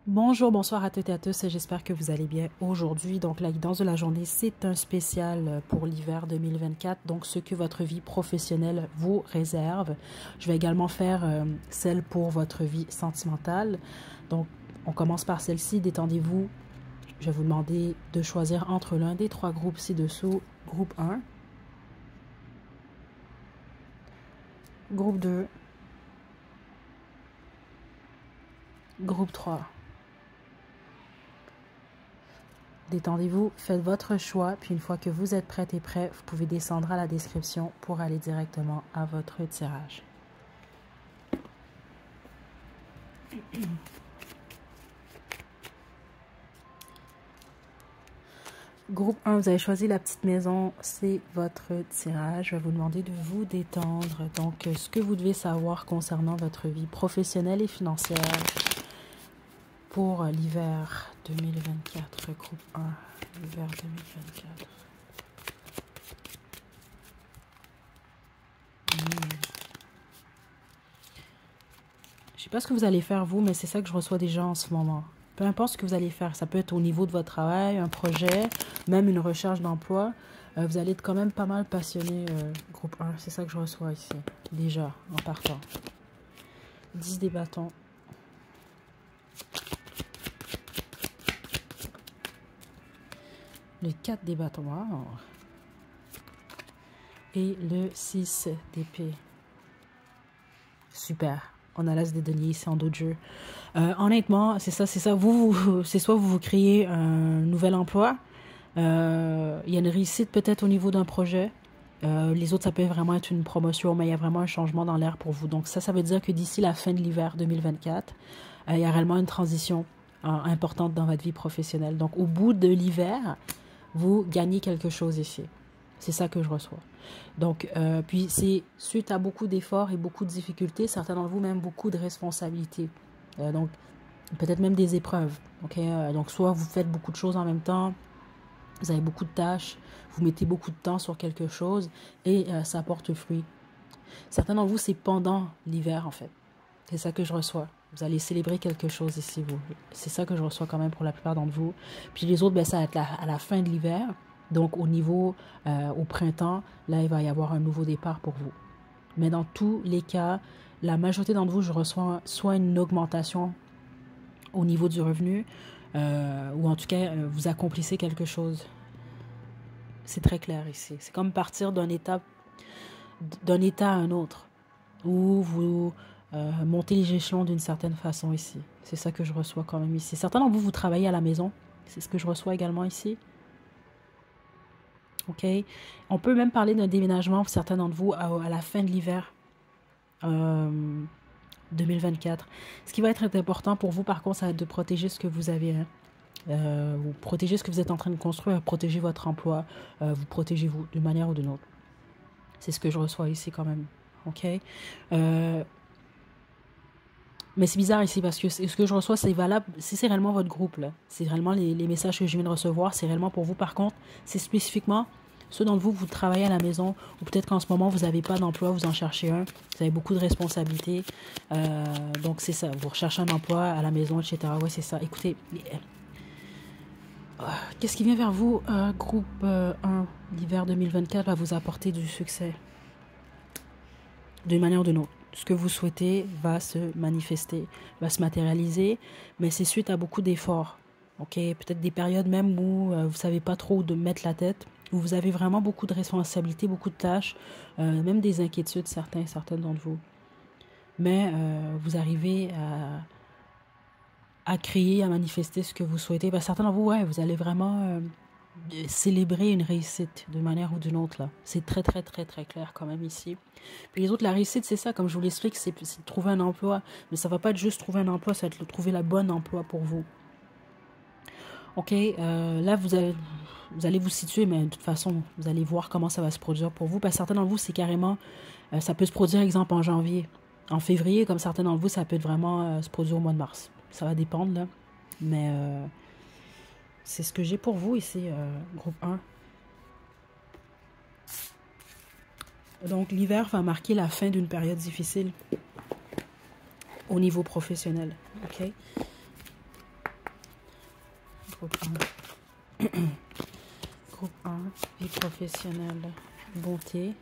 Bonjour, bonsoir à toutes et à tous, j'espère que vous allez bien aujourd'hui. Donc la guidance de la journée, c'est un spécial pour l'hiver 2024, donc ce que votre vie professionnelle vous réserve. Je vais également faire celle pour votre vie sentimentale. Donc on commence par celle-ci, détendez-vous. Je vais vous demander de choisir entre l'un des trois groupes ci-dessous. Groupe 1, groupe 2, groupe 3. Détendez-vous, faites votre choix, puis une fois que vous êtes prête et prêt, vous pouvez descendre à la description pour aller directement à votre tirage. Groupe 1, vous avez choisi la petite maison, c'est votre tirage. Je vais vous demander de vous détendre. Donc, ce que vous devez savoir concernant votre vie professionnelle et financière pour l'hiver 2024, groupe 1, l'hiver 2024. Je sais pas ce que vous allez faire vous, mais c'est ça que je reçois déjà en ce moment. Peu importe ce que vous allez faire, ça peut être au niveau de votre travail, un projet, même une recherche d'emploi. Vous allez être quand même pas mal passionné, groupe 1. C'est ça que je reçois ici, déjà, en partant. 10 des bâtons. Le 4 des bâtons. Wow. Et le 6 d'épée. Super. On a l'as des deniers ici en dos de jeu. Honnêtement, c'est ça. C'est soit vous créez un nouvel emploi. Il y a une réussite peut-être au niveau d'un projet. Les autres, ça peut vraiment être une promotion, mais il y a vraiment un changement dans l'air pour vous. Donc ça veut dire que d'ici la fin de l'hiver 2024, il y a réellement une transition importante dans votre vie professionnelle. Donc au bout de l'hiver, vous gagnez quelque chose ici. C'est ça que je reçois. Donc, puis c'est suite à beaucoup d'efforts et beaucoup de difficultés, certains d'entre vous même beaucoup de responsabilités. Donc, peut-être même des épreuves. Okay? Donc, soit vous faites beaucoup de choses en même temps, vous avez beaucoup de tâches, vous mettez beaucoup de temps sur quelque chose et ça porte fruit. Certains d'entre vous, c'est pendant l'hiver en fait. C'est ça que je reçois. Vous allez célébrer quelque chose ici, vous. C'est ça que je reçois quand même pour la plupart d'entre vous. Puis les autres, ben, ça va être à la fin de l'hiver. Donc, au niveau, au printemps, là, il va y avoir un nouveau départ pour vous. Mais dans tous les cas, la majorité d'entre vous, je reçois soit une augmentation au niveau du revenu, ou en tout cas, vous accomplissez quelque chose. C'est très clair ici. C'est comme partir d'un état à un autre, où vous montez les échelons d'une certaine façon ici. C'est ça que je reçois quand même ici. Certains d'entre vous, vous travaillez à la maison. C'est ce que je reçois également ici. OK? On peut même parler d'un déménagement pour certains d'entre vous à la fin de l'hiver 2024. Ce qui va être important pour vous, par contre, ça va être de protéger ce que vous avez. Hein. Vous protégez ce que vous êtes en train de construire, protéger votre emploi, vous protégez vous d'une manière ou d'une autre. C'est ce que je reçois ici quand même. OK? Mais c'est bizarre ici parce que ce que je reçois, c'est valable. Si c'est réellement votre groupe, là, c'est réellement les messages que je viens de recevoir, c'est réellement pour vous. Par contre, c'est spécifiquement ceux d'entre vous, vous travaillez à la maison ou peut-être qu'en ce moment, vous n'avez pas d'emploi, vous en cherchez un. Vous avez beaucoup de responsabilités. Donc, c'est ça. Vous recherchez un emploi à la maison, etc. Ouais, c'est ça. Écoutez, qu'est-ce qui vient vers vous? Groupe 1, l'hiver 2024 va vous apporter du succès d'une manière ou d'une autre. Ce que vous souhaitez va se manifester, va se matérialiser, mais c'est suite à beaucoup d'efforts. Ok, peut-être des périodes même où vous savez pas trop où de mettre la tête, où vous avez vraiment beaucoup de responsabilités, beaucoup de tâches, même des inquiétudes, certaines d'entre vous. Mais vous arrivez à créer, à manifester ce que vous souhaitez. Ben, certains d'entre vous, ouais, vous allez vraiment célébrer une réussite d'une manière ou d'une autre là. C'est très très très très clair quand même ici. Puis les autres, la réussite, c'est ça, comme je vous l'explique, c'est de trouver un emploi. Mais ça va pas être juste trouver un emploi, ça va être trouver la bonne emploi pour vous. Ok, là vous allez vous situer, mais de toute façon, vous allez voir comment ça va se produire pour vous. Parce que certains d'entre vous, c'est carrément, ça peut se produire, exemple, en janvier. En février, comme certains d'entre vous, ça peut être vraiment se produire au mois de mars. Ça va dépendre là. Mais c'est ce que j'ai pour vous ici, groupe 1. Donc, l'hiver va marquer la fin d'une période difficile au niveau professionnel. OK? Groupe 1. Groupe 1, vie professionnelle, bonté.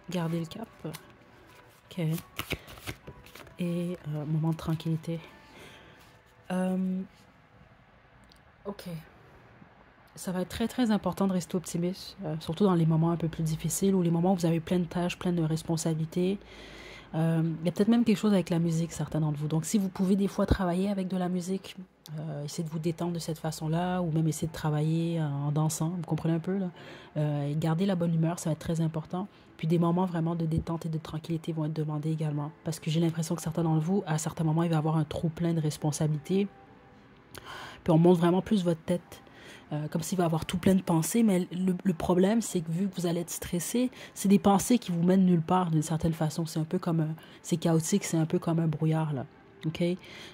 Garder le cap. Ok. Et moment de tranquillité. Ok. Ça va être très très important de rester optimiste, surtout dans les moments un peu plus difficiles ou les moments où vous avez plein de tâches, plein de responsabilités. Il y a peut-être même quelque chose avec la musique, certains d'entre vous. Donc si vous pouvez des fois travailler avec de la musique, essayez de vous détendre de cette façon-là, ou même essayer de travailler en dansant, vous comprenez un peu là. Et garder la bonne humeur, ça va être très important. Puis des moments vraiment de détente et de tranquillité vont être demandés également. Parce que j'ai l'impression que certains d'entre vous, à certains moments, il va y avoir un trop plein de responsabilités. Puis on monte vraiment plus votre tête. Comme s'il va avoir tout plein de pensées, mais le problème, c'est que vu que vous allez être stressé, c'est des pensées qui vous mènent nulle part d'une certaine façon. C'est un peu comme c'est chaotique, c'est un peu comme un brouillard, là. OK?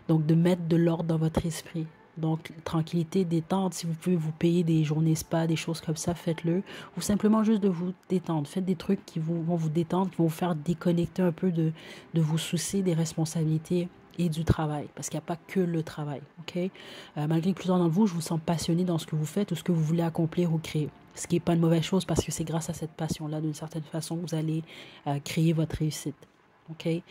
Donc, de mettre de l'ordre dans votre esprit. Donc, tranquillité, détente, si vous pouvez vous payer des journées spa, des choses comme ça, faites-le. Ou simplement juste de vous détendre. Faites des trucs qui vont vous détendre, qui vont vous faire déconnecter un peu de vos soucis, des responsabilités et du travail, parce qu'il n'y a pas que le travail, ok? Malgré que plusieurs d'entre vous, je vous sens passionné dans ce que vous faites ou ce que vous voulez accomplir ou créer, ce qui n'est pas une mauvaise chose parce que c'est grâce à cette passion-là, d'une certaine façon, que vous allez créer votre réussite, ok? Et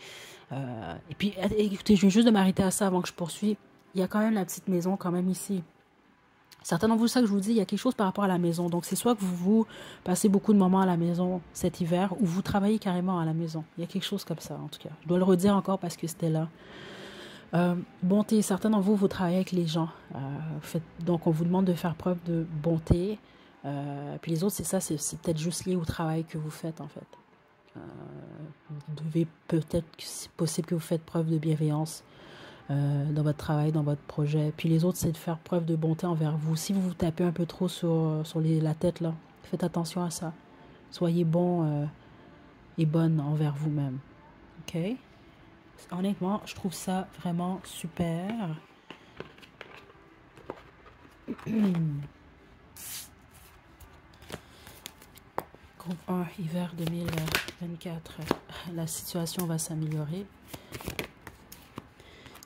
puis, écoutez, je viens juste de m'arrêter à ça avant que je poursuive. Il y a quand même la petite maison quand même ici. Certains d'entre vous, ça que je vous dis, il y a quelque chose par rapport à la maison. Donc, c'est soit que vous passez beaucoup de moments à la maison cet hiver ou vous travaillez carrément à la maison. Il y a quelque chose comme ça, en tout cas. Je dois le redire encore parce que c'était là. Bonté, certains d'entre vous, vous travaillez avec les gens. Donc, on vous demande de faire preuve de bonté. Puis les autres, c'est ça, c'est peut-être juste lié au travail que vous faites, en fait. Vous devez peut-être, c'est possible que vous faites preuve de bienveillance dans votre travail, dans votre projet. Puis les autres, c'est de faire preuve de bonté envers vous. Si vous vous tapez un peu trop sur la tête, là, faites attention à ça. Soyez bon et bonne envers vous-même. OK? Honnêtement, je trouve ça vraiment super. Groupe 1, hiver 2024. La situation va s'améliorer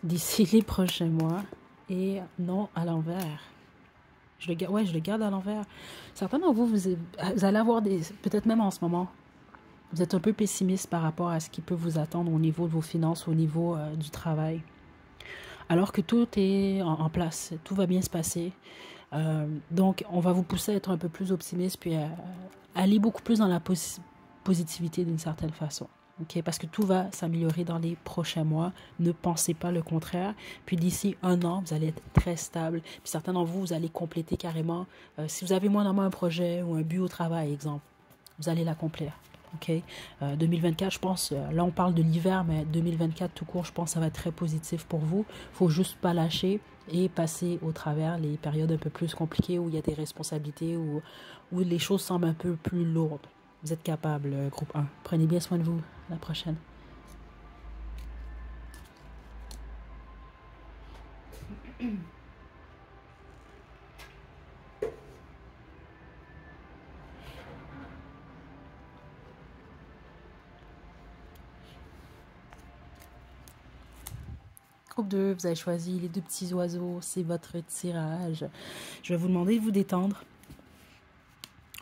d'ici les prochains mois. Et non à l'envers. Je le garde à l'envers. Certains d'entre vous, vous allez avoir peut-être même en ce moment, vous êtes un peu pessimiste par rapport à ce qui peut vous attendre au niveau de vos finances, au niveau du travail. Alors que tout est en place, tout va bien se passer. Donc, on va vous pousser à être un peu plus optimiste, puis à aller beaucoup plus dans la positivité d'une certaine façon. Okay? Parce que tout va s'améliorer dans les prochains mois. Ne pensez pas le contraire. Puis d'ici 1 an, vous allez être très stable. Puis certains d'entre vous, vous allez compléter carrément. Si vous avez moindrement un projet ou un but au travail, exemple, vous allez l'accomplir. OK? 2024, je pense, là on parle de l'hiver, mais 2024 tout court, je pense que ça va être très positif pour vous. Il ne faut juste pas lâcher et passer au travers les périodes un peu plus compliquées où il y a des responsabilités, où les choses semblent un peu plus lourdes. Vous êtes capable, groupe 1. Prenez bien soin de vous. À la prochaine. Groupe 2, vous avez choisi les 2 petits oiseaux, c'est votre tirage. Je vais vous demander de vous détendre.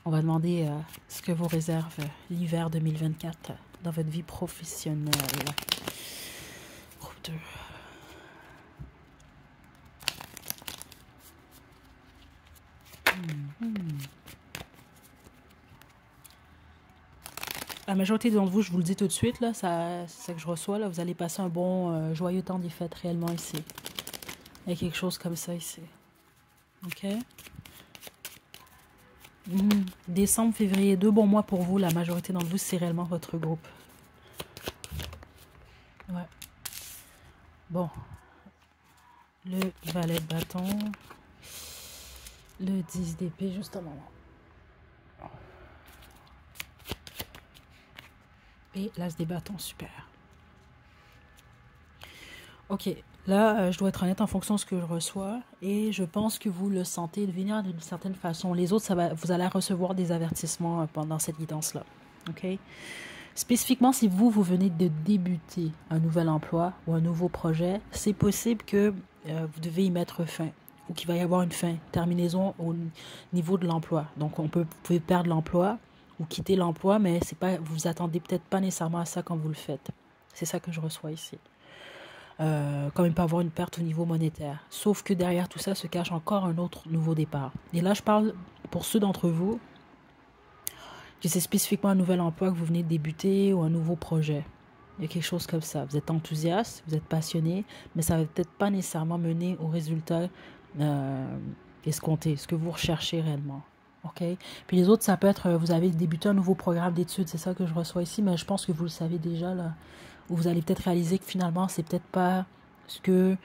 On va demander ce que vous réserve l'hiver 2024 dans votre vie professionnelle. Groupe 2. La majorité d'entre vous, je vous le dis tout de suite, là, c'est ça que je reçois, là, vous allez passer un bon, joyeux temps des fêtes réellement ici. Il y a quelque chose comme ça ici. OK? Décembre, février, 2 bons mois pour vous. La majorité d'entre vous, c'est réellement votre groupe. Ouais. Bon. Le valet de bâton. Le 10 d'épée, juste un moment. Et l'as des bâtons, super. Ok, là, je dois être honnête en fonction de ce que je reçois. Et je pense que vous le sentez venir d'une certaine façon. Les autres, vous allez recevoir des avertissements pendant cette guidance-là. Ok? Spécifiquement, si vous venez de débuter un nouvel emploi ou un nouveau projet, c'est possible que vous devez y mettre fin ou qu'il va y avoir une fin, terminaison au niveau de l'emploi. Donc, vous pouvez perdre l'emploi ou quitter l'emploi, mais c'est pas, vous attendez peut-être pas nécessairement à ça quand vous le faites. C'est ça que je reçois ici. Comme il peut y avoir une perte au niveau monétaire. Sauf que derrière tout ça se cache encore un autre nouveau départ. Et là, je parle pour ceux d'entre vous que c'est spécifiquement un nouvel emploi que vous venez de débuter ou un nouveau projet. Il y a quelque chose comme ça. Vous êtes enthousiaste, vous êtes passionné, mais ça ne va peut-être pas nécessairement mener au résultat escompté, ce que vous recherchez réellement. OK? Puis les autres, ça peut être, vous avez débuté un nouveau programme d'études, c'est ça que je reçois ici, mais je pense que vous le savez déjà, là. Ou vous allez peut-être réaliser que finalement, c'est peut-être pas ce que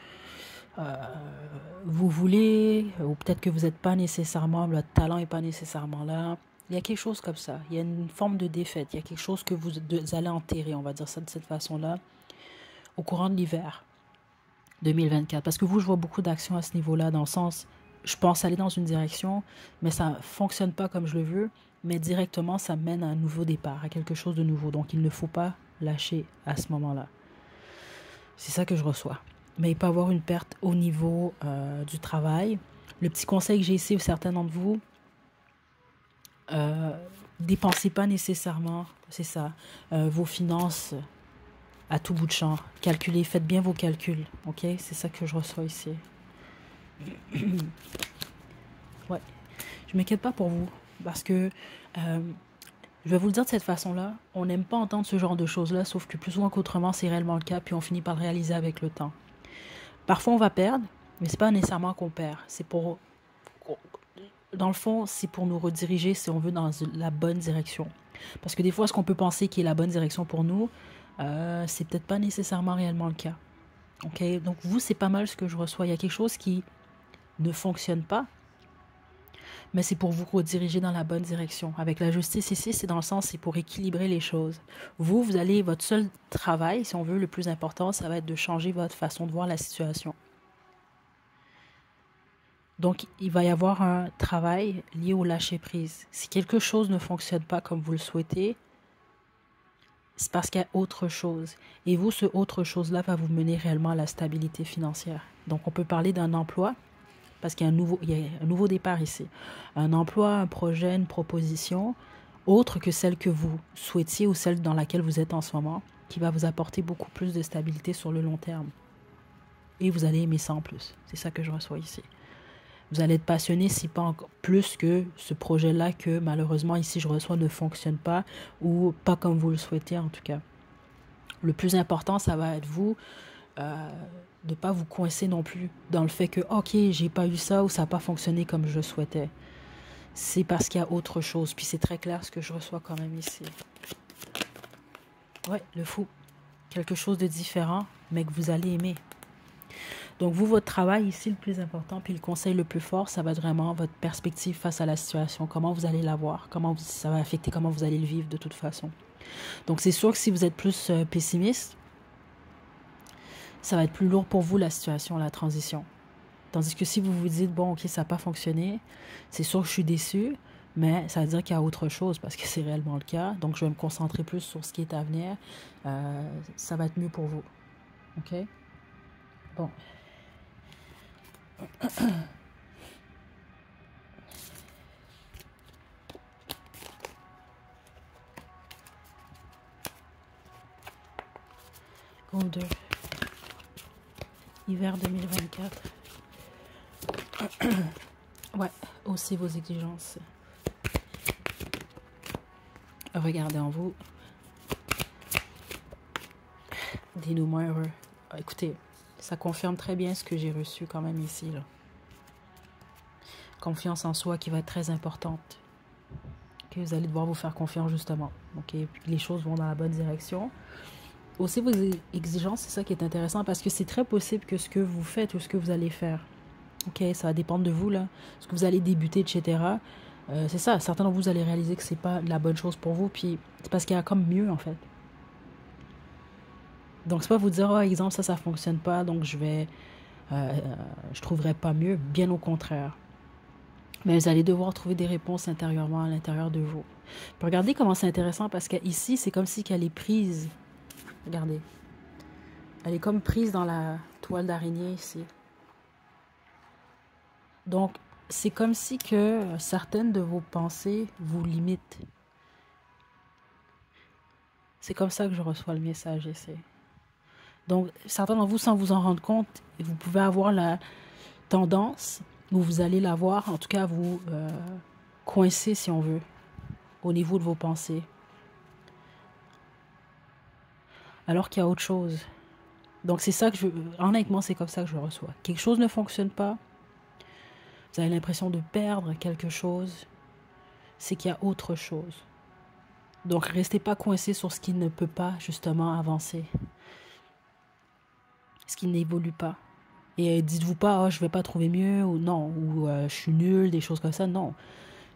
vous voulez, ou peut-être que vous n'êtes pas nécessairement, le talent n'est pas nécessairement là. Il y a quelque chose comme ça. Il y a une forme de défaite. Il y a quelque chose que vous allez enterrer, on va dire ça de cette façon-là, au courant de l'hiver 2024. Parce que vous, je vois beaucoup d'actions à ce niveau-là, dans le sens, je pense aller dans une direction, mais ça ne fonctionne pas comme je le veux, mais directement, ça mène à un nouveau départ, à quelque chose de nouveau. Donc, il ne faut pas lâcher à ce moment-là. C'est ça que je reçois. Mais il peut y avoir une perte au niveau du travail. Le petit conseil que j'ai ici, certains d'entre vous, dépensez pas nécessairement, c'est ça, vos finances à tout bout de champ. Calculez, faites bien vos calculs, ok? C'est ça que je reçois ici. Ouais, je m'inquiète pas pour vous, parce que je vais vous le dire de cette façon-là, on n'aime pas entendre ce genre de choses-là, sauf que plus souvent qu'autrement, c'est réellement le cas, puis on finit par le réaliser avec le temps. Parfois, on va perdre, mais c'est pas nécessairement qu'on perd, c'est pour... Dans le fond, c'est pour nous rediriger, si on veut, dans la bonne direction. Parce que des fois, ce qu'on peut penser qui est la bonne direction pour nous, c'est peut-être pas nécessairement réellement le cas. Ok? Donc, vous, c'est pas mal ce que je reçois. Il y a quelque chose qui ne fonctionne pas, mais c'est pour vous rediriger dans la bonne direction. Avec la justice ici, c'est dans le sens, c'est pour équilibrer les choses. Vous allez, votre seul travail, si on veut, le plus important, ça va être de changer votre façon de voir la situation. Donc, il va y avoir un travail lié au lâcher-prise. Si quelque chose ne fonctionne pas comme vous le souhaitez, c'est parce qu'il y a autre chose. Et vous, ce autre chose-là va vous mener réellement à la stabilité financière. Donc, on peut parler d'un emploi, parce qu'il y a un nouveau départ ici. Un emploi, un projet, une proposition, autre que celle que vous souhaitiez ou celle dans laquelle vous êtes en ce moment, qui va vous apporter beaucoup plus de stabilité sur le long terme. Et vous allez aimer ça en plus. C'est ça que je reçois ici. Vous allez être passionné, si pas encore plus que ce projet-là que malheureusement ici je reçois ne fonctionne pas ou pas comme vous le souhaitez en tout cas. Le plus important, ça va être vous, de ne pas vous coincer non plus dans le fait que ok, j'ai pas eu ça ou ça n'a pas fonctionné comme je souhaitais. C'est parce qu'il y a autre chose. Puis c'est très clair ce que je reçois quand même ici. Ouais, le fou. Quelque chose de différent, mais que vous allez aimer. Donc, vous, votre travail ici, le plus important, puis le conseil le plus fort, ça va être vraiment votre perspective face à la situation. Comment vous allez la voir, comment ça va affecter, comment vous allez le vivre de toute façon. Donc, c'est sûr que si vous êtes plus pessimiste, ça va être plus lourd pour vous la situation, la transition. Tandis que si vous vous dites, bon, ok, ça n'a pas fonctionné, c'est sûr que je suis déçu, mais ça veut dire qu'il y a autre chose parce que c'est réellement le cas. Donc, je vais me concentrer plus sur ce qui est à venir. Ça va être mieux pour vous. OK? Bon. Golder. Hiver 2024. Ouais, haussez vos exigences. Regardez en vous. Dénouement heureux. Écoutez, ça confirme très bien ce que j'ai reçu quand même ici, là. Confiance en soi qui va être très importante. Okay, vous allez devoir vous faire confiance justement. Okay, puis les choses vont dans la bonne direction. Aussi vos exigences, c'est ça qui est intéressant parce que c'est très possible que ce que vous faites ou ce que vous allez faire, ok, ça va dépendre de vous là, ce que vous allez débuter, etc. C'est ça, certains d'entre vous allez réaliser que c'est pas la bonne chose pour vous, puis c'est parce qu'il y a comme mieux en fait. Donc c'est pas vous dire, oh exemple ça fonctionne pas, donc je trouverai pas mieux, bien au contraire. Mais vous allez devoir trouver des réponses intérieurement à l'intérieur de vous. Puis regardez comment c'est intéressant parce qu'ici, c'est comme si qu'elle est prise. Regardez. Elle est comme prise dans la toile d'araignée ici. Donc, c'est comme si que certaines de vos pensées vous limitent. C'est comme ça que je reçois le message ici. Donc, certains d'entre vous, sans vous en rendre compte, vous pouvez avoir la tendance, ou vous allez l'avoir, en tout cas, vous coincer, si on veut, au niveau de vos pensées. Alors qu'il y a autre chose. Donc, c'est ça que honnêtement, c'est comme ça que je le reçois. Quelque chose ne fonctionne pas. Vous avez l'impression de perdre quelque chose. C'est qu'il y a autre chose. Donc, restez pas coincé sur ce qui ne peut pas, justement, avancer. Ce qui n'évolue pas. Et dites-vous pas, oh, je vais pas trouver mieux, ou non, ou je suis nul, des choses comme ça. Non.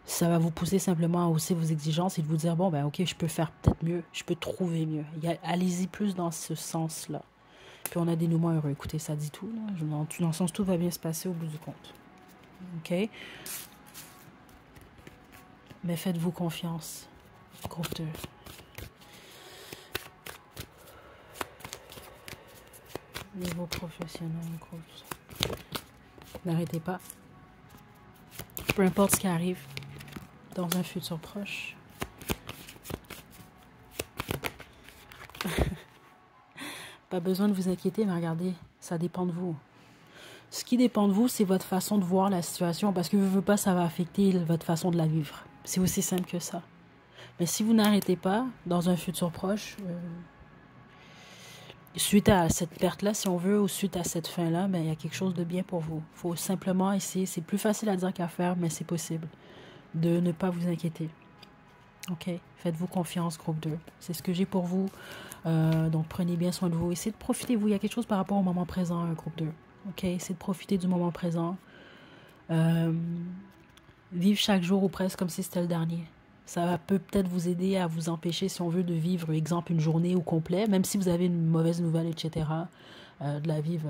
Ça va vous pousser simplement à hausser vos exigences et de vous dire, bon, ben ok, je peux faire peut-être mieux, je peux trouver mieux. Allez-y plus dans ce sens-là. Puis on a des dénouements heureux. Écoutez, ça dit tout. Là. Dans le sens, tout va bien se passer au bout du compte. OK? Mais faites-vous confiance. Groupe 2. Niveau professionnel, groupe. N'arrêtez pas. Peu importe ce qui arrive dans un futur proche. Pas besoin de vous inquiéter, mais regardez, ça dépend de vous. Ce qui dépend de vous, c'est votre façon de voir la situation, parce que veux pas, ça va affecter votre façon de la vivre. C'est aussi simple que ça. Mais si vous n'arrêtez pas, dans un futur proche, suite à cette perte-là, si on veut, ou suite à cette fin-là, ben, il y a quelque chose de bien pour vous. Il faut simplement essayer, c'est plus facile à dire qu'à faire, mais c'est possible, de ne pas vous inquiéter. OK? Faites-vous confiance, groupe 2. C'est ce que j'ai pour vous. Donc, prenez bien soin de vous. Essayez de profiter, vous. Il y a quelque chose par rapport au moment présent, groupe 2. OK? Essayez de profiter du moment présent. Vivre chaque jour ou presque comme si c'était le dernier. Ça peut peut-être vous aider à vous empêcher, si on veut, de vivre, exemple, une journée au complet, même si vous avez une mauvaise nouvelle, etc., de la vivre,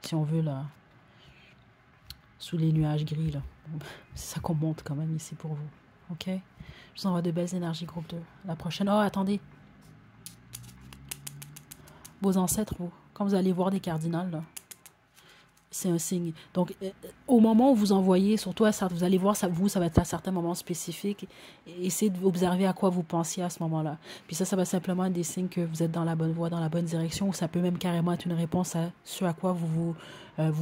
si on veut, là, sous les nuages gris, là. C'est ça qu'on monte quand même ici pour vous. OK? Je vous envoie de belles énergies, groupe 2. La prochaine... Oh, attendez. Vos ancêtres, vous, quand vous allez voir des cardinals, là, c'est un signe. Donc, au moment où vous envoyez, surtout, vous allez voir, ça va être à certains moments spécifiques. Essayez d'observer à quoi vous pensiez à ce moment-là. Puis ça va simplement être des signes que vous êtes dans la bonne voie, dans la bonne direction, ou ça peut même carrément être une réponse à ce à quoi vous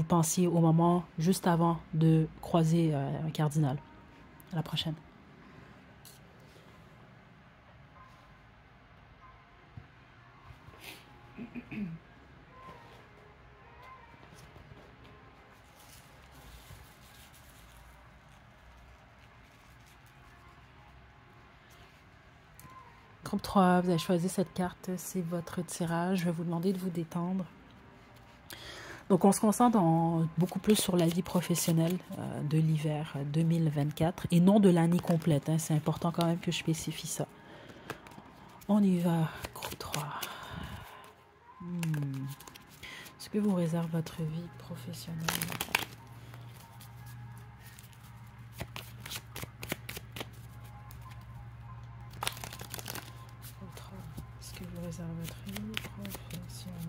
pensiez au moment juste avant de croiser un cardinal. À la prochaine. Groupe 3, vous avez choisi cette carte, c'est votre tirage. Je vais vous demander de vous détendre. Donc, on se concentre beaucoup plus sur la vie professionnelle de l'hiver 2024 et non de l'année complète. Hein. C'est important quand même que je spécifie ça. On y va, groupe 3. Est-ce que vous réserve votre vie professionnelle? Est-ce que vous réserve votre vie professionnelle?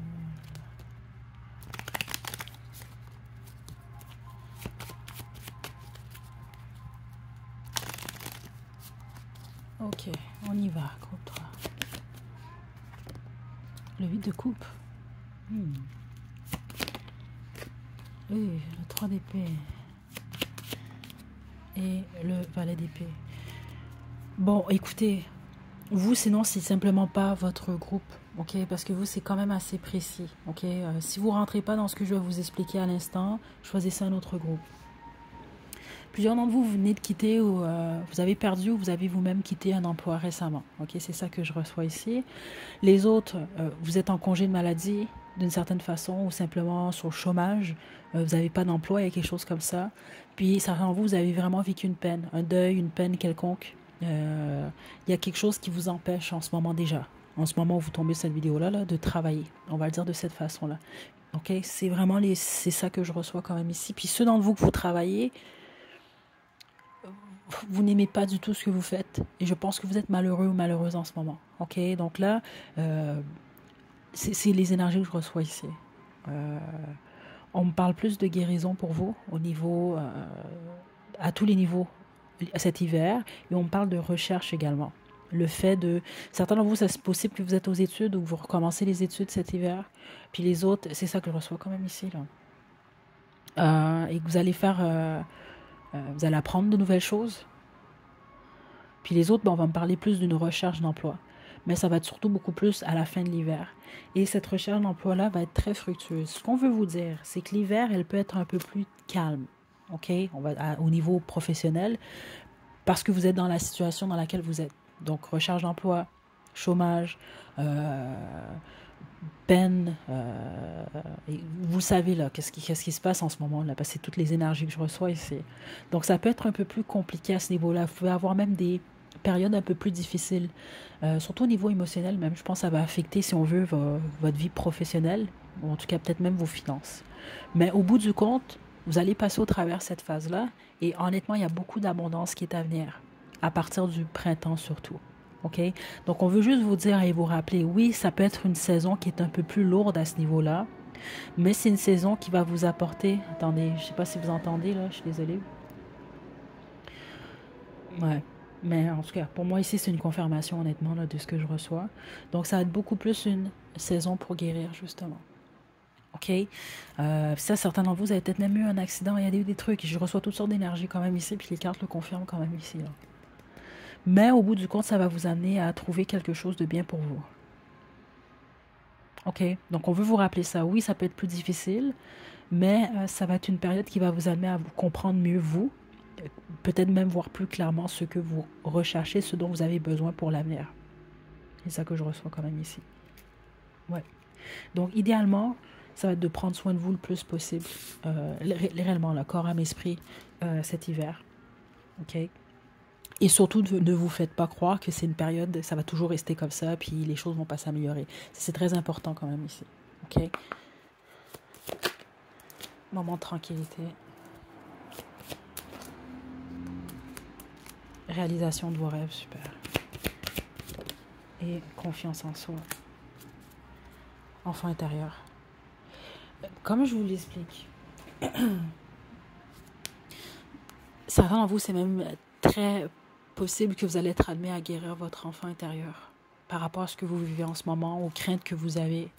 Ok, on y va, groupe 3. Le 8 de coupe. Oui, le 3 d'épée. Et le valet d'épée. Bon, écoutez, vous, sinon, c'est simplement pas votre groupe, ok? Parce que vous, c'est quand même assez précis, ok? Si vous rentrez pas dans ce que je vais vous expliquer à l'instant, choisissez un autre groupe. Plusieurs d'entre vous, vous venez de quitter ou vous avez perdu ou vous avez vous-même quitté un emploi récemment. Ok, c'est ça que je reçois ici. Les autres, vous êtes en congé de maladie d'une certaine façon ou simplement sur le chômage. Vous n'avez pas d'emploi, il y a quelque chose comme ça. Puis, certains d'entre vous, vous avez vraiment vécu une peine, un deuil, une peine quelconque. Il y a quelque chose qui vous empêche en ce moment déjà, en ce moment où vous tombez cette vidéo-là, là, de travailler. On va le dire de cette façon-là. Ok, c'est vraiment c'est ça que je reçois quand même ici. Puis ceux d'entre vous que vous travaillez, vous n'aimez pas du tout ce que vous faites. Et je pense que vous êtes malheureux ou malheureuse en ce moment. OK? Donc là, c'est les énergies que je reçois ici. On me parle plus de guérison pour vous au niveau, à tous les niveaux cet hiver. Et on me parle de recherche également. Le fait de... Certains d'entre vous, c'est possible que vous êtes aux études ou que vous recommencez les études cet hiver. Puis les autres, c'est ça que je reçois quand même ici, là. Et que vous allez faire... vous allez apprendre de nouvelles choses. Puis les autres, ben, on va me parler plus d'une recherche d'emploi. Mais ça va être surtout beaucoup plus à la fin de l'hiver. Et cette recherche d'emploi-là va être très fructueuse. Ce qu'on veut vous dire, c'est que l'hiver, elle peut être un peu plus calme. OK? Au niveau professionnel, parce que vous êtes dans la situation dans laquelle vous êtes. Donc, recherche d'emploi, chômage, peine. Vous savez, là, qu'est-ce qui se passe en ce moment, là, parce que c'est toutes les énergies que je reçois ici. Donc, ça peut être un peu plus compliqué à ce niveau-là. Vous pouvez avoir même des périodes un peu plus difficiles, surtout au niveau émotionnel même. Je pense que ça va affecter, si on veut, votre vie professionnelle, ou en tout cas peut-être même vos finances. Mais au bout du compte, vous allez passer au travers de cette phase-là, et honnêtement, il y a beaucoup d'abondance qui est à venir, à partir du printemps surtout. OK? Donc, on veut juste vous dire et vous rappeler, oui, ça peut être une saison qui est un peu plus lourde à ce niveau-là, mais c'est une saison qui va vous apporter... Attendez, je ne sais pas si vous entendez, là, je suis désolée. Ouais. Mais en tout cas, pour moi ici, c'est une confirmation, honnêtement, là, de ce que je reçois. Donc, ça va être beaucoup plus une saison pour guérir, justement. OK? Ça, certains d'entre vous, vous avez peut-être même eu un accident, il y a eu des trucs. Je reçois toutes sortes d'énergie quand même ici, puis les cartes le confirment quand même ici, là. Mais au bout du compte, ça va vous amener à trouver quelque chose de bien pour vous. OK? Donc, on veut vous rappeler ça. Oui, ça peut être plus difficile, mais ça va être une période qui va vous amener à vous comprendre mieux vous, peut-être même voir plus clairement ce que vous recherchez, ce dont vous avez besoin pour l'avenir. C'est ça que je reçois quand même ici. Ouais. Donc, idéalement, ça va être de prendre soin de vous le plus possible, réellement, là, corps, âme, esprit, cet hiver. OK? Et surtout, ne vous faites pas croire que c'est une période, ça va toujours rester comme ça, puis les choses vont pas s'améliorer. C'est très important quand même ici. OK? Moment de tranquillité. Réalisation de vos rêves, super. Et confiance en soi. Enfant intérieur. Comme je vous l'explique, certains d'entre vous, c'est même très possible que vous allez être amené à guérir votre enfant intérieur par rapport à ce que vous vivez en ce moment, aux craintes que vous avez.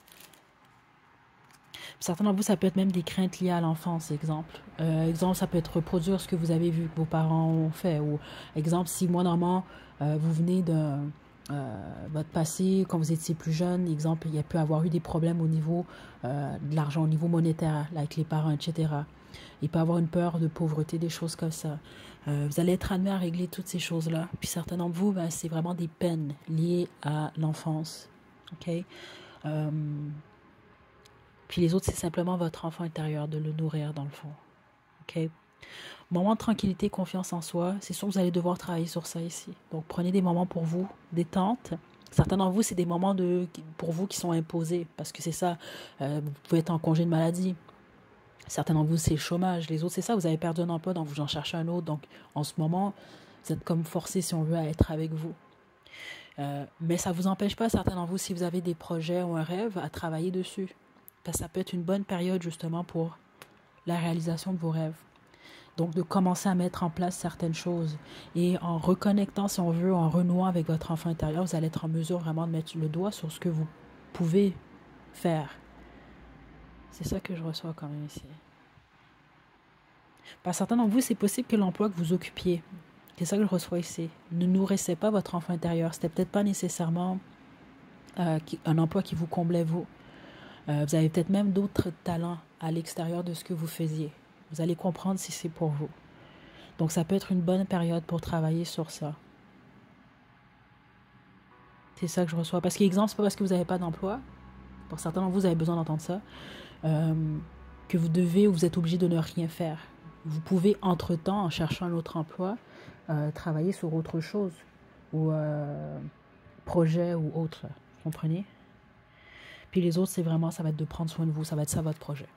Certains d'entre vous, ça peut être même des craintes liées à l'enfance, exemple. Exemple, ça peut être reproduire ce que vous avez vu que vos parents ont fait. Ou exemple, si moi, normalement, vous venez de votre passé, quand vous étiez plus jeune, exemple, il y a pu avoir eu des problèmes au niveau de l'argent, au niveau monétaire, là, avec les parents, etc. Il peut y avoir une peur de pauvreté, des choses comme ça. Vous allez être amené à régler toutes ces choses-là. Puis certains d'entre vous, ben, c'est vraiment des peines liées à l'enfance. OK? Puis les autres, c'est simplement votre enfant intérieur, de le nourrir dans le fond. OK? Moment de tranquillité, confiance en soi, c'est sûr que vous allez devoir travailler sur ça ici. Donc, prenez des moments pour vous, détente. Certains d'entre vous, c'est des moments pour vous qui sont imposés, parce que c'est ça, vous pouvez être en congé de maladie. Certains d'entre vous, c'est le chômage. Les autres, c'est ça, vous avez perdu un emploi, donc vous en cherchez un autre. Donc, en ce moment, vous êtes comme forcé, si on veut, à être avec vous. Mais ça ne vous empêche pas, certains d'entre vous, si vous avez des projets ou un rêve, à travailler dessus. Parce que ça peut être une bonne période, justement, pour la réalisation de vos rêves. Donc, de commencer à mettre en place certaines choses. Et en reconnectant, si on veut, en renouant avec votre enfant intérieur, vous allez être en mesure vraiment de mettre le doigt sur ce que vous pouvez faire. C'est ça que je reçois quand même ici. Par certains d'entre vous, c'est possible que l'emploi que vous occupiez, c'est ça que je reçois ici, ne nourrissait pas votre enfant intérieur. C'était peut-être pas nécessairement un emploi qui vous comblait vous. Vous avez peut-être même d'autres talents à l'extérieur de ce que vous faisiez. Vous allez comprendre si c'est pour vous. Donc, ça peut être une bonne période pour travailler sur ça. C'est ça que je reçois. Parce qu'exemple, c'est pas parce que vous n'avez pas d'emploi. Pour certains d'entre vous, vous avez besoin d'entendre ça. Que vous devez ou vous êtes obligé de ne rien faire. Vous pouvez, entre-temps, en cherchant un autre emploi, travailler sur autre chose. Ou projet ou autre. Vous comprenez? Puis les autres, c'est vraiment, ça va être de prendre soin de vous. Ça va être ça votre projet.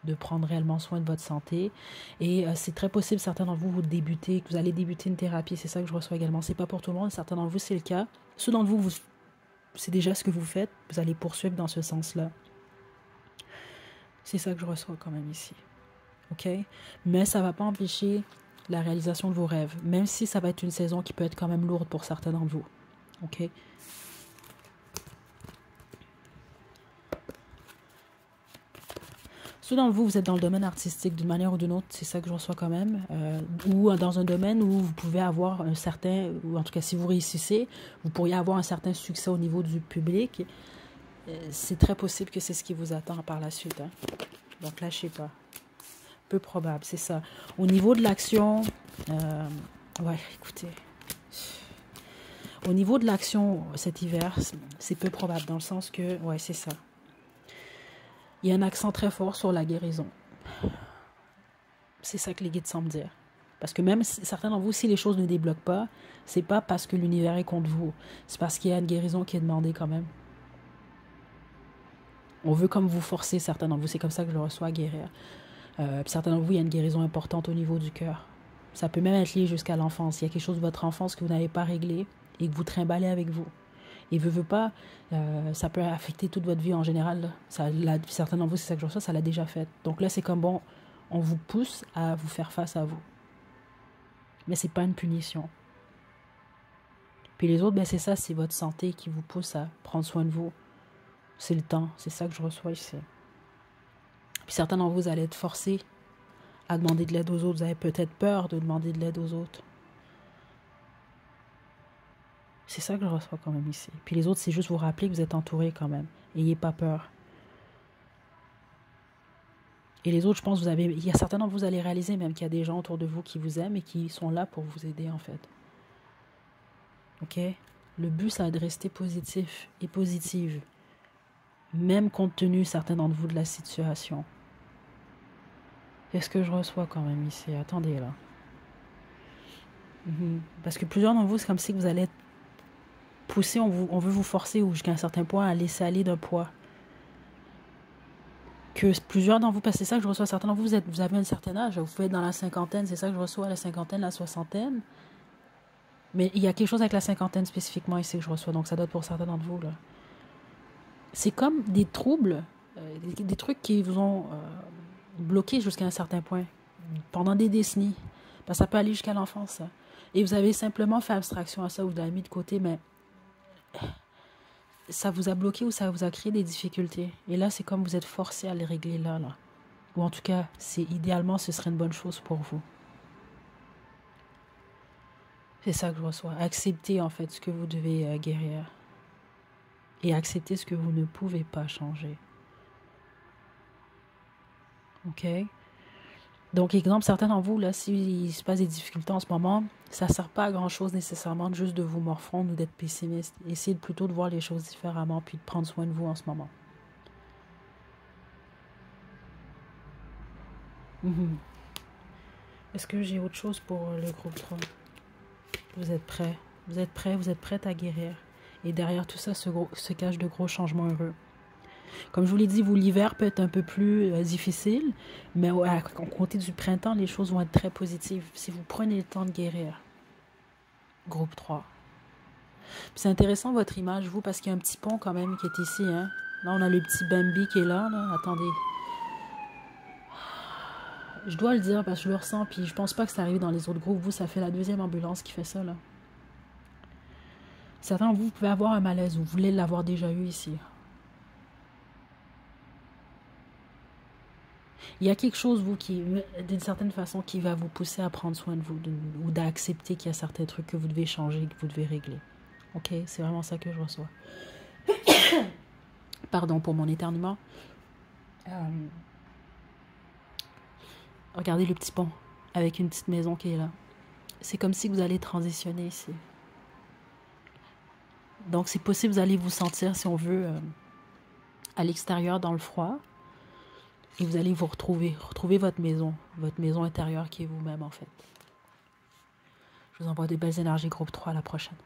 de prendre réellement soin de votre santé. Et c'est très possible, certains d'entre vous, que vous allez débuter une thérapie. C'est ça que je reçois également. C'est pas pour tout le monde. Certains d'entre vous, c'est le cas. Ceux d'entre vous, c'est déjà ce que vous faites. Vous allez poursuivre dans ce sens-là. C'est ça que je reçois quand même ici. OK? Mais ça ne va pas empêcher la réalisation de vos rêves. Même si ça va être une saison qui peut être quand même lourde pour certains d'entre vous. OK? Ceux d'entre vous, vous êtes dans le domaine artistique d'une manière ou d'une autre, c'est ça que je reçois quand même. Ou dans un domaine où vous pouvez avoir un certain, ou en tout cas si vous réussissez, vous pourriez avoir un certain succès au niveau du public. C'est très possible que c'est ce qui vous attend par la suite. Hein. Donc lâchez pas. Peu probable, c'est ça. Au niveau de l'action, ouais, écoutez. Au niveau de l'action cet hiver, c'est peu probable dans le sens que, ouais, c'est ça. Il y a un accent très fort sur la guérison. C'est ça que les guides semblent dire. Parce que même certains d'entre vous, si les choses ne débloquent pas, c'est pas parce que l'univers est contre vous. C'est parce qu'il y a une guérison qui est demandée quand même. On veut comme vous forcer, certains d'entre vous. C'est comme ça que je le reçois à guérir. Certains d'entre vous, il y a une guérison importante au niveau du cœur. Ça peut même être lié jusqu'à l'enfance. Il y a quelque chose de votre enfance que vous n'avez pas réglé et que vous trimballez avec vous. Et veut pas, ça peut affecter toute votre vie en général. Certains d'entre vous, c'est ça que je reçois, ça l'a déjà fait. Donc là, c'est comme bon, on vous pousse à vous faire face à vous. Mais c'est pas une punition. Puis les autres, ben c'est ça, c'est votre santé qui vous pousse à prendre soin de vous. C'est le temps, c'est ça que je reçois ici. Puis certains d'entre vous, vous allez être forcés à demander de l'aide aux autres. Vous avez peut-être peur de demander de l'aide aux autres. C'est ça que je reçois quand même ici. Puis les autres, c'est juste vous rappeler que vous êtes entourés quand même. N'ayez pas peur. Et les autres, je pense, il y a certains d'entre vous, vous allez réaliser même qu'il y a des gens autour de vous qui vous aiment et qui sont là pour vous aider en fait. OK? Le but, ça va de rester positif et positive. Même compte tenu, certains d'entre vous, de la situation. Qu'est-ce que je reçois quand même ici? Attendez là. Parce que plusieurs d'entre vous, c'est comme si vous allez être poussé, on veut vous forcer ou jusqu'à un certain point à laisser aller d'un poids. Que plusieurs d'entre vous, parce que c'est ça que je reçois, certains d'entre vous, vous avez un certain âge, vous pouvez être dans la cinquantaine, c'est ça que je reçois, la cinquantaine, la soixantaine. Mais il y a quelque chose avec la cinquantaine spécifiquement ici que je reçois, donc ça doit être pour certains d'entre vous. Là. C'est comme des troubles, des trucs qui vous ont bloqué jusqu'à un certain point, pendant des décennies. Parce que ça peut aller jusqu'à l'enfance, ça. Et vous avez simplement fait abstraction à ça, vous l'avez mis de côté, mais ça vous a bloqué ou ça vous a créé des difficultés. Et là, c'est comme vous êtes forcé à les régler là. Ou en tout cas, idéalement, ce serait une bonne chose pour vous. C'est ça que je reçois. Accepter en fait ce que vous devez guérir. Et accepter ce que vous ne pouvez pas changer. OK? Donc, exemple, certains d'entre vous, là, s'il se passe des difficultés en ce moment, ça ne sert pas à grand-chose nécessairement juste de vous morfondre ou d'être pessimiste. Essayez plutôt de voir les choses différemment puis de prendre soin de vous en ce moment. Est-ce que j'ai autre chose pour le groupe 3? Vous êtes prêts? Vous êtes prêts? Vous êtes prêtes à guérir? Et derrière tout ça se cachent de gros changements heureux. Comme je vous l'ai dit, l'hiver peut être un peu plus difficile, mais à compter du printemps, les choses vont être très positives si vous prenez le temps de guérir. Groupe 3. C'est intéressant votre image, vous, parce qu'il y a un petit pont quand même qui est ici. Hein? Là, on a le petit Bambi qui est là. Attendez. Je dois le dire parce que je le ressens, puis je pense pas que c'est arrivé dans les autres groupes. Vous, ça fait la deuxième ambulance qui fait ça, là. Certains, vous pouvez avoir un malaise, vous voulez l'avoir déjà eu ici. Il y a quelque chose, vous, qui, d'une certaine façon, qui va vous pousser à prendre soin de vous ou d'accepter qu'il y a certains trucs que vous devez changer, que vous devez régler. OK? C'est vraiment ça que je reçois. Pardon pour mon éternuement. Regardez le petit pont avec une petite maison qui est là. C'est comme si vous allez transitionner ici. Donc, c'est possible, vous allez vous sentir, si on veut, à l'extérieur, dans le froid. Et vous allez vous retrouver votre maison intérieure qui est vous-même, en fait. Je vous envoie des belles énergies, groupe 3, à la prochaine.